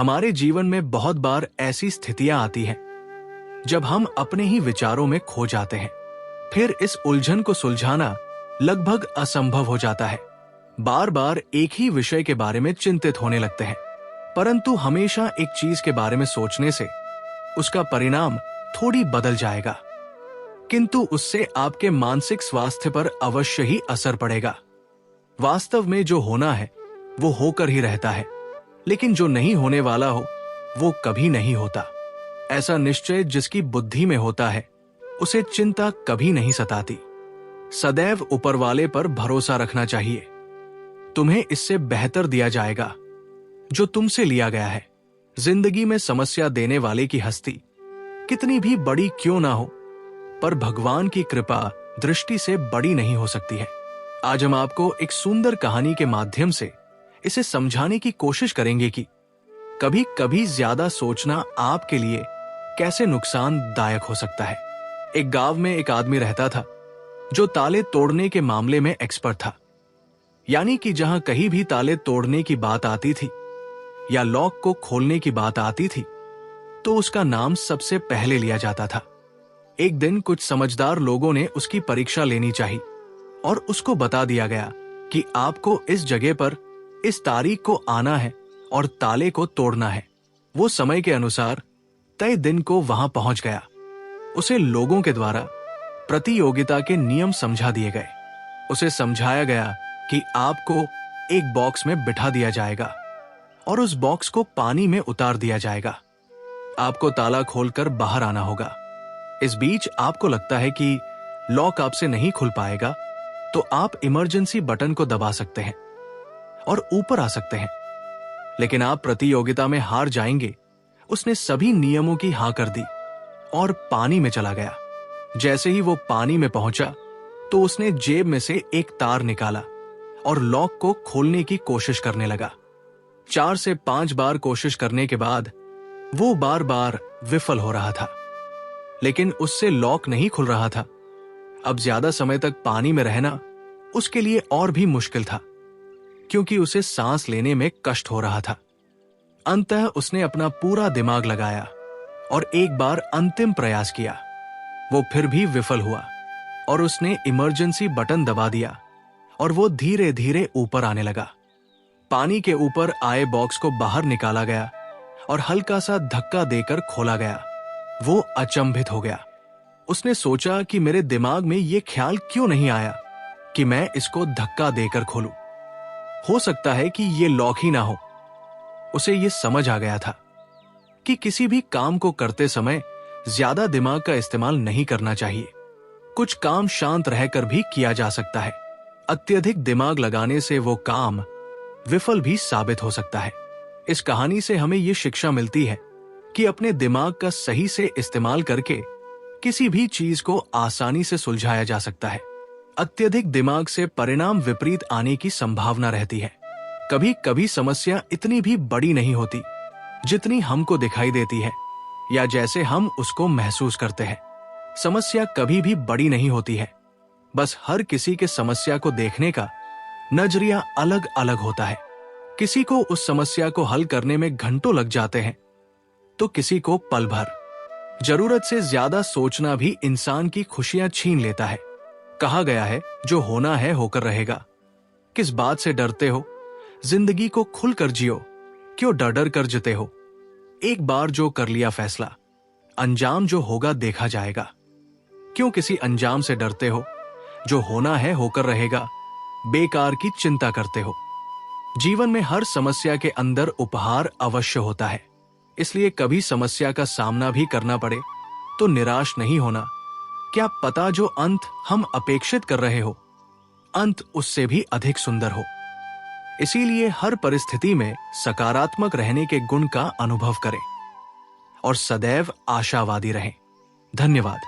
हमारे जीवन में बहुत बार ऐसी स्थितियां आती हैं जब हम अपने ही विचारों में खो जाते हैं। फिर इस उलझन को सुलझाना लगभग असंभव हो जाता है। बार बार एक ही विषय के बारे में चिंतित होने लगते हैं, परंतु हमेशा एक चीज के बारे में सोचने से उसका परिणाम थोड़ी बदल जाएगा, किंतु उससे आपके मानसिक स्वास्थ्य पर अवश्य ही असर पड़ेगा। वास्तव में जो होना है वो होकर ही रहता है, लेकिन जो नहीं होने वाला हो वो कभी नहीं होता। ऐसा निश्चय जिसकी बुद्धि में होता है उसे चिंता कभी नहीं सताती। सदैव ऊपर वाले पर भरोसा रखना चाहिए। तुम्हें इससे बेहतर दिया जाएगा जो तुमसे लिया गया है। जिंदगी में समस्या देने वाले की हस्ती कितनी भी बड़ी क्यों ना हो, पर भगवान की कृपा दृष्टि से बड़ी नहीं हो सकती है। आज हम आपको एक सुंदर कहानी के माध्यम से इसे समझाने की कोशिश करेंगे कि कभी कभी ज्यादा सोचना आपके लिए कैसे नुकसानदायक हो सकता है। एक गांव में एक आदमी रहता था जो ताले तोड़ने के मामले में एक्सपर्ट था। यानी कि जहां कहीं भी ताले तोड़ने की बात आती थी या लॉक को खोलने की बात आती थी तो उसका नाम सबसे पहले लिया जाता था। एक दिन कुछ समझदार लोगों ने उसकी परीक्षा लेनी चाहिए और उसको बता दिया गया कि आपको इस जगह पर इस तारीख को आना है और ताले को तोड़ना है। वो समय के अनुसार तय दिन को वहां पहुंच गया। उसे लोगों के द्वारा प्रतियोगिता के नियम समझा दिए गए। उसे समझाया गया कि आपको एक बॉक्स में बिठा दिया जाएगा और उस बॉक्स को पानी में उतार दिया जाएगा। आपको ताला खोलकर बाहर आना होगा। इस बीच आपको लगता है कि लॉक आपसे नहीं खुल पाएगा तो आप इमरजेंसी बटन को दबा सकते हैं और ऊपर आ सकते हैं, लेकिन आप प्रतियोगिता में हार जाएंगे। उसने सभी नियमों की हाँ कर दी और पानी में चला गया। जैसे ही वो पानी में पहुंचा तो उसने जेब में से एक तार निकाला और लॉक को खोलने की कोशिश करने लगा। 4 से 5 बार कोशिश करने के बाद वो बार बार विफल हो रहा था, लेकिन उससे लॉक नहीं खुल रहा था। अब ज्यादा समय तक पानी में रहना उसके लिए और भी मुश्किल था, क्योंकि उसे सांस लेने में कष्ट हो रहा था। अंततः उसने अपना पूरा दिमाग लगाया और एक बार अंतिम प्रयास किया। वो फिर भी विफल हुआ और उसने इमरजेंसी बटन दबा दिया और वो धीरे धीरे ऊपर आने लगा। पानी के ऊपर आए बॉक्स को बाहर निकाला गया और हल्का सा धक्का देकर खोला गया। वो अचंभित हो गया। उसने सोचा कि मेरे दिमाग में ये ख्याल क्यों नहीं आया कि मैं इसको धक्का देकर खोलूं। हो सकता है कि ये लॉक ही ना हो। उसे ये समझ आ गया था कि किसी भी काम को करते समय ज्यादा दिमाग का इस्तेमाल नहीं करना चाहिए। कुछ काम शांत रहकर भी किया जा सकता है। अत्यधिक दिमाग लगाने से वो काम विफल भी साबित हो सकता है। इस कहानी से हमें ये शिक्षा मिलती है कि अपने दिमाग का सही से इस्तेमाल करके किसी भी चीज को आसानी से सुलझाया जा सकता है। अत्यधिक दिमाग से परिणाम विपरीत आने की संभावना रहती है। कभी कभी समस्या इतनी भी बड़ी नहीं होती जितनी हमको दिखाई देती है या जैसे हम उसको महसूस करते हैं। समस्या कभी भी बड़ी नहीं होती है, बस हर किसी के समस्या को देखने का नजरिया अलग अलग होता है। किसी को उस समस्या को हल करने में घंटों लग जाते हैं तो किसी को पल भर। जरूरत से ज्यादा सोचना भी इंसान की खुशियां छीन लेता है। कहा गया है, जो होना है होकर रहेगा। किस बात से डरते हो? जिंदगी को खुलकर जियो, क्यों डर डर कर जीते हो? एक बार जो कर लिया फैसला, अंजाम जो होगा देखा जाएगा। क्यों किसी अंजाम से डरते हो? जो होना है होकर रहेगा। बेकार की चिंता करते हो। जीवन में हर समस्या के अंदर उपहार अवश्य होता है, इसलिए कभी समस्या का सामना भी करना पड़े तो निराश नहीं होना। क्या पता जो अंत हम अपेक्षित कर रहे हो, अंत उससे भी अधिक सुंदर हो। इसीलिए हर परिस्थिति में सकारात्मक रहने के गुण का अनुभव करें और सदैव आशावादी रहें। धन्यवाद।